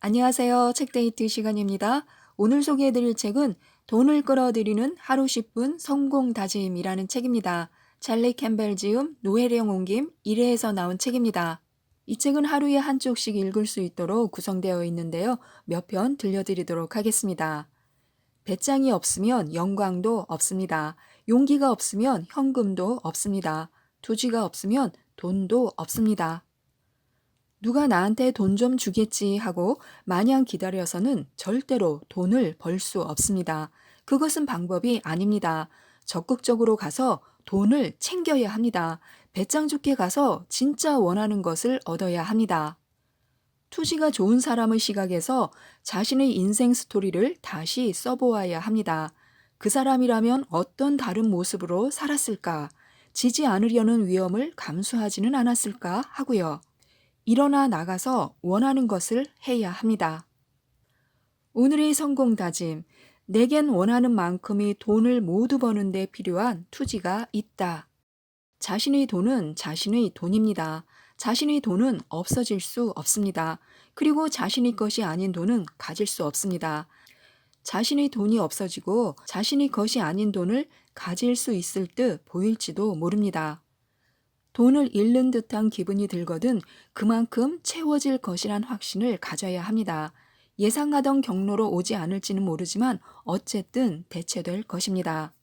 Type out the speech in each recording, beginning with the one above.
안녕하세요. 책데이트 시간입니다. 오늘 소개해드릴 책은 돈을 끌어들이는 하루 10분 성공 다짐이라는 책입니다. 찰리 캠벨 지음, 노혜령 옮김 1회에서 나온 책입니다. 이 책은 하루에 한 쪽씩 읽을 수 있도록 구성되어 있는데요. 몇 편 들려드리도록 하겠습니다. 배짱이 없으면 영광도 없습니다. 용기가 없으면 현금도 없습니다. 투지가 없으면 돈도 없습니다. 누가 나한테 돈 좀 주겠지 하고 마냥 기다려서는 절대로 돈을 벌 수 없습니다. 그것은 방법이 아닙니다. 적극적으로 가서 돈을 챙겨야 합니다. 배짱 좋게 가서 진짜 원하는 것을 얻어야 합니다. 투지가 좋은 사람의 시각에서 자신의 인생 스토리를 다시 써보아야 합니다. 그 사람이라면 어떤 다른 모습으로 살았을까? 지지 않으려는 위험을 감수하지는 않았을까 하고요. 일어나 나가서 원하는 것을 해야 합니다. 오늘의 성공 다짐. 내겐 원하는 만큼의 돈을 모두 버는 데 필요한 투지가 있다. 자신의 돈은 자신의 돈입니다. 자신의 돈은 없어질 수 없습니다. 그리고 자신의 것이 아닌 돈은 가질 수 없습니다. 자신의 돈이 없어지고 자신의 것이 아닌 돈을 가질 수 있을 듯 보일지도 모릅니다. 돈을 잃는 듯한 기분이 들거든 그만큼 채워질 것이란 확신을 가져야 합니다. 예상하던 경로로 오지 않을지는 모르지만 어쨌든 대체될 것입니다.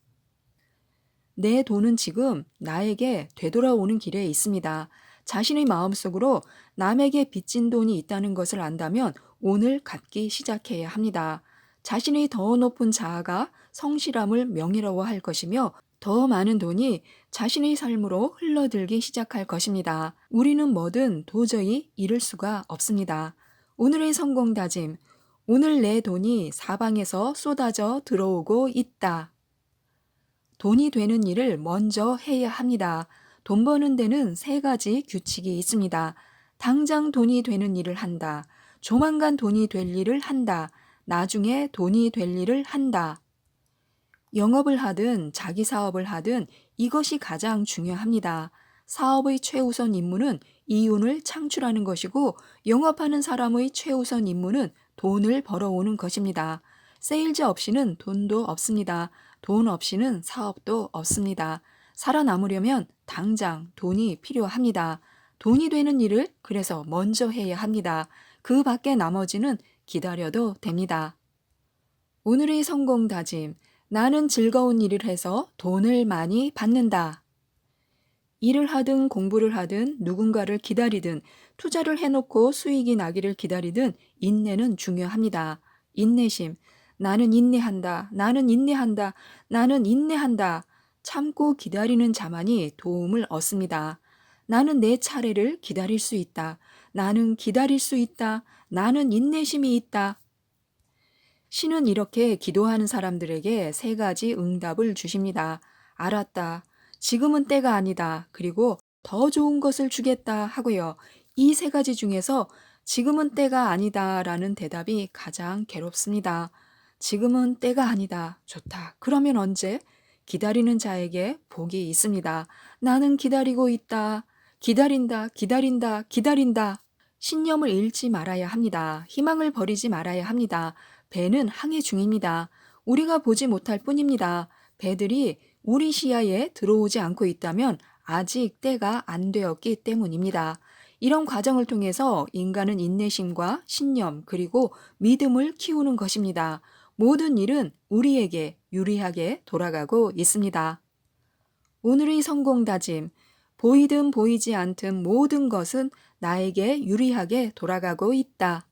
내 돈은 지금 나에게 되돌아오는 길에 있습니다. 자신의 마음속으로 남에게 빚진 돈이 있다는 것을 안다면 오늘 갚기 시작해야 합니다. 자신의 더 높은 자아가 성실함을 명예로워할 것이며 더 많은 돈이 자신의 삶으로 흘러들기 시작할 것입니다. 우리는 뭐든 도저히 잃을 수가 없습니다. 오늘의 성공 다짐. 오늘 내 돈이 사방에서 쏟아져 들어오고 있다. 돈이 되는 일을 먼저 해야 합니다. 돈 버는 데는 3가지 규칙이 있습니다. 당장 돈이 되는 일을 한다. 조만간 돈이 될 일을 한다. 나중에 돈이 될 일을 한다. 영업을 하든 자기 사업을 하든 이것이 가장 중요합니다. 사업의 최우선 임무는 이윤을 창출하는 것이고 영업하는 사람의 최우선 임무는 돈을 벌어오는 것입니다. 세일즈 없이는 돈도 없습니다. 돈 없이는 사업도 없습니다. 살아남으려면 당장 돈이 필요합니다. 돈이 되는 일을 그래서 먼저 해야 합니다. 그 밖에 나머지는 기다려도 됩니다. 오늘의 성공 다짐. 나는 즐거운 일을 해서 돈을 많이 받는다. 일을 하든 공부를 하든 누군가를 기다리든 투자를 해놓고 수익이 나기를 기다리든 인내는 중요합니다. 인내심. 나는 인내한다. 나는 인내한다. 나는 인내한다. 참고 기다리는 자만이 도움을 얻습니다. 나는 내 차례를 기다릴 수 있다. 나는 기다릴 수 있다. 나는 인내심이 있다. 신은 이렇게 기도하는 사람들에게 3가지 응답을 주십니다. 알았다. 지금은 때가 아니다. 그리고 더 좋은 것을 주겠다 하고요. 이 3가지 중에서 지금은 때가 아니다 라는 대답이 가장 괴롭습니다. 지금은 때가 아니다. 좋다. 그러면 언제? 기다리는 자에게 복이 있습니다. 나는 기다리고 있다. 기다린다. 기다린다. 기다린다. 신념을 잃지 말아야 합니다. 희망을 버리지 말아야 합니다. 배는 항해 중입니다. 우리가 보지 못할 뿐입니다. 배들이 우리 시야에 들어오지 않고 있다면 아직 때가 안 되었기 때문입니다. 이런 과정을 통해서 인간은 인내심과 신념 그리고 믿음을 키우는 것입니다. 모든 일은 우리에게 유리하게 돌아가고 있습니다. 오늘의 성공 다짐. 보이든 보이지 않든 모든 것은 나에게 유리하게 돌아가고 있다.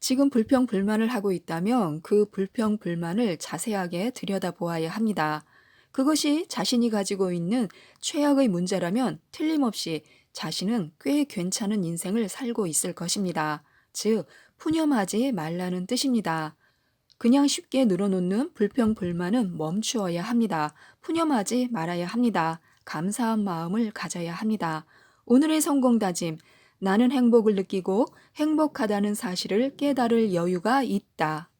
지금 불평불만을 하고 있다면 그 불평불만을 자세하게 들여다보아야 합니다. 그것이 자신이 가지고 있는 최악의 문제라면 틀림없이 자신은 꽤 괜찮은 인생을 살고 있을 것입니다. 즉, 푸념하지 말라는 뜻입니다. 그냥 쉽게 늘어놓는 불평불만은 멈추어야 합니다. 푸념하지 말아야 합니다. 감사한 마음을 가져야 합니다. 오늘의 성공 다짐. 나는 행복을 느끼고 행복하다는 사실을 깨달을 여유가 있다.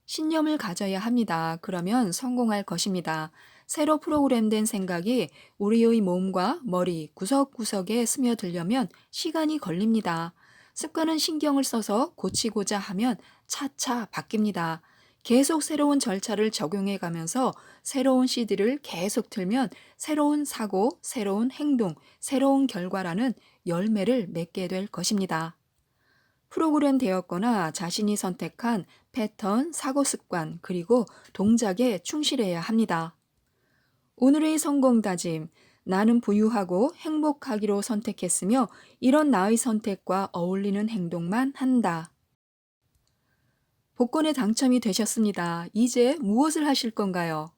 신념을 가져야 합니다. 그러면 성공할 것입니다. 새로 프로그램된 생각이 우리의 몸과 머리 구석구석에 스며들려면 시간이 걸립니다. 습관은 신경을 써서 고치고자 하면 차차 바뀝니다. 계속 새로운 절차를 적용해 가면서 새로운 CD를 계속 틀면 새로운 사고, 새로운 행동, 새로운 결과라는 열매를 맺게 될 것입니다. 프로그램 되었거나 자신이 선택한 패턴, 사고 습관, 그리고 동작에 충실해야 합니다. 오늘의 성공 다짐. 나는 부유하고 행복하기로 선택했으며 이런 나의 선택과 어울리는 행동만 한다. 복권에 당첨이 되셨습니다. 이제 무엇을 하실 건가요?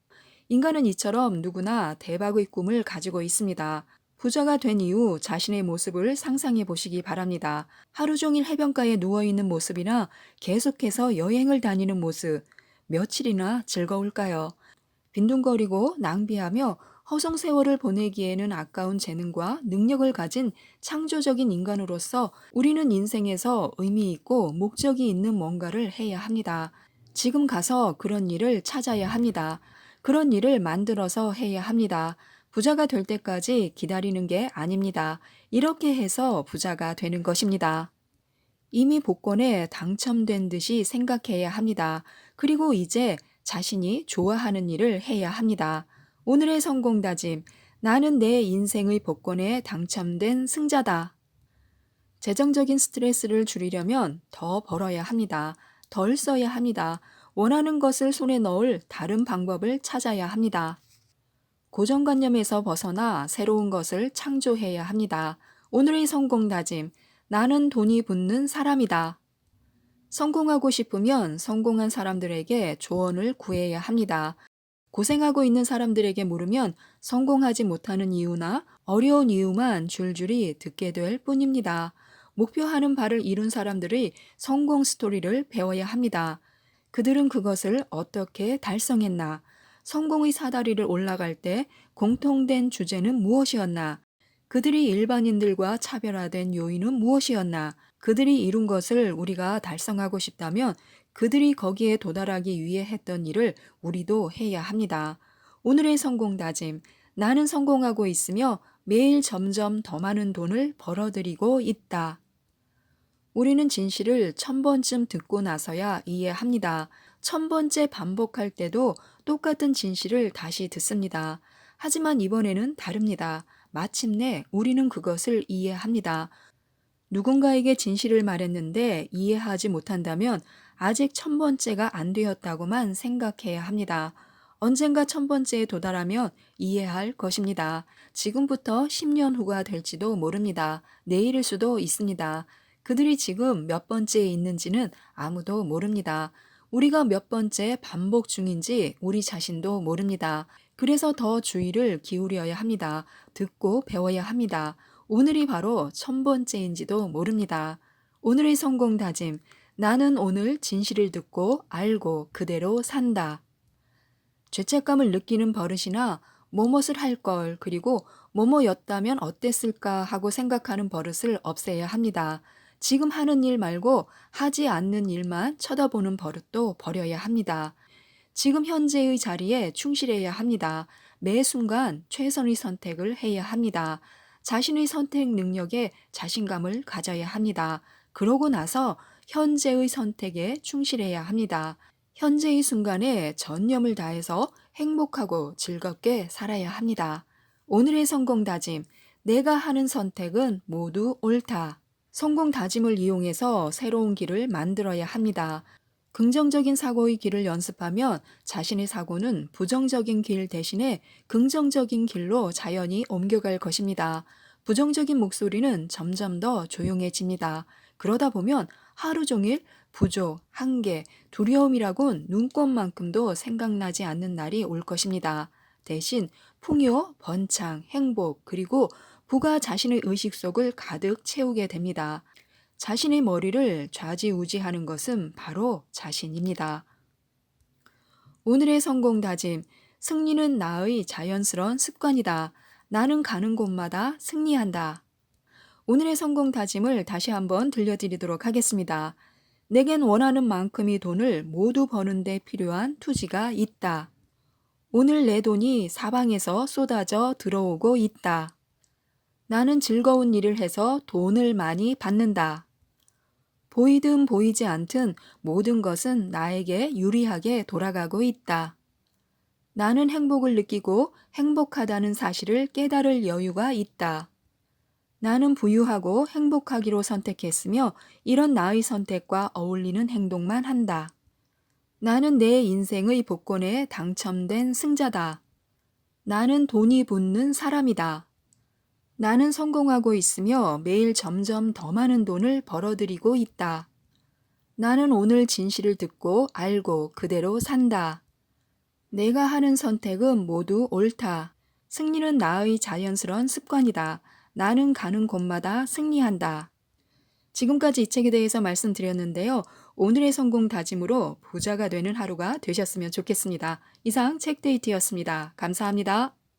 인간은 이처럼 누구나 대박의 꿈을 가지고 있습니다. 부자가 된 이후 자신의 모습을 상상해 보시기 바랍니다. 하루 종일 해변가에 누워있는 모습이나 계속해서 여행을 다니는 모습, 며칠이나 즐거울까요? 빈둥거리고 낭비하며 허송세월을 보내기에는 아까운 재능과 능력을 가진 창조적인 인간으로서 우리는 인생에서 의미 있고 목적이 있는 뭔가를 해야 합니다. 지금 가서 그런 일을 찾아야 합니다. 그런 일을 만들어서 해야 합니다. 부자가 될 때까지 기다리는 게 아닙니다. 이렇게 해서 부자가 되는 것입니다. 이미 복권에 당첨된 듯이 생각해야 합니다. 그리고 이제 자신이 좋아하는 일을 해야 합니다. 오늘의 성공 다짐. 나는 내 인생의 복권에 당첨된 승자다. 재정적인 스트레스를 줄이려면 더 벌어야 합니다. 덜 써야 합니다. 원하는 것을 손에 넣을 다른 방법을 찾아야 합니다. 고정관념에서 벗어나 새로운 것을 창조해야 합니다. 오늘의 성공 다짐. 나는 돈이 붙는 사람이다. 성공하고 싶으면 성공한 사람들에게 조언을 구해야 합니다. 고생하고 있는 사람들에게 물으면 성공하지 못하는 이유나 어려운 이유만 줄줄이 듣게 될 뿐입니다. 목표하는 바를 이룬 사람들의 성공 스토리를 배워야 합니다. 그들은 그것을 어떻게 달성했나? 성공의 사다리를 올라갈 때 공통된 주제는 무엇이었나? 그들이 일반인들과 차별화된 요인은 무엇이었나? 그들이 이룬 것을 우리가 달성하고 싶다면 그들이 거기에 도달하기 위해 했던 일을 우리도 해야 합니다. 오늘의 성공 다짐. 나는 성공하고 있으며 매일 점점 더 많은 돈을 벌어들이고 있다. 우리는 진실을 1000번쯤 듣고 나서야 이해합니다. 1000번째 반복할 때도 똑같은 진실을 다시 듣습니다. 하지만 이번에는 다릅니다. 마침내 우리는 그것을 이해합니다. 누군가에게 진실을 말했는데 이해하지 못한다면 아직 1000번째가 안 되었다고만 생각해야 합니다. 언젠가 1000번째에 도달하면 이해할 것입니다. 지금부터 10년 후가 될지도 모릅니다. 내일일 수도 있습니다. 그들이 지금 몇 번째에 있는지는 아무도 모릅니다. 우리가 몇 번째 반복 중인지 우리 자신도 모릅니다. 그래서 더 주의를 기울여야 합니다. 듣고 배워야 합니다. 오늘이 바로 1000번째인지도 모릅니다. 오늘의 성공 다짐. 나는 오늘 진실을 듣고 알고 그대로 산다. 죄책감을 느끼는 버릇이나 뭐뭇을 할 걸, 그리고 뭐뭐였다면 어땠을까 하고 생각하는 버릇을 없애야 합니다. 지금 하는 일 말고 하지 않는 일만 쳐다보는 버릇도 버려야 합니다. 지금 현재의 자리에 충실해야 합니다. 매 순간 최선의 선택을 해야 합니다. 자신의 선택 능력에 자신감을 가져야 합니다. 그러고 나서 현재의 선택에 충실해야 합니다. 현재의 순간에 전념을 다해서 행복하고 즐겁게 살아야 합니다. 오늘의 성공 다짐. 내가 하는 선택은 모두 옳다. 성공 다짐을 이용해서 새로운 길을 만들어야 합니다. 긍정적인 사고의 길을 연습하면 자신의 사고는 부정적인 길 대신에 긍정적인 길로 자연히 옮겨갈 것입니다. 부정적인 목소리는 점점 더 조용해집니다. 그러다 보면 하루 종일 부족, 한계, 두려움이라곤 눈꼽만큼도 생각나지 않는 날이 올 것입니다. 대신 풍요, 번창, 행복, 그리고 부가 자신의 의식 속을 가득 채우게 됩니다. 자신의 머리를 좌지우지하는 것은 바로 자신입니다. 오늘의 성공 다짐. 승리는 나의 자연스러운 습관이다. 나는 가는 곳마다 승리한다. 오늘의 성공 다짐을 다시 한번 들려드리도록 하겠습니다. 내겐 원하는 만큼의 돈을 모두 버는 데 필요한 투지가 있다. 오늘 내 돈이 사방에서 쏟아져 들어오고 있다. 나는 즐거운 일을 해서 돈을 많이 받는다. 보이든 보이지 않든 모든 것은 나에게 유리하게 돌아가고 있다. 나는 행복을 느끼고 행복하다는 사실을 깨달을 여유가 있다. 나는 부유하고 행복하기로 선택했으며 이런 나의 선택과 어울리는 행동만 한다. 나는 내 인생의 복권에 당첨된 승자다. 나는 돈이 붙는 사람이다. 나는 성공하고 있으며 매일 점점 더 많은 돈을 벌어들이고 있다. 나는 오늘 진실을 듣고 알고 그대로 산다. 내가 하는 선택은 모두 옳다. 승리는 나의 자연스러운 습관이다. 나는 가는 곳마다 승리한다. 지금까지 이 책에 대해서 말씀드렸는데요. 오늘의 성공 다짐으로 부자가 되는 하루가 되셨으면 좋겠습니다. 이상 책데이트였습니다. 감사합니다.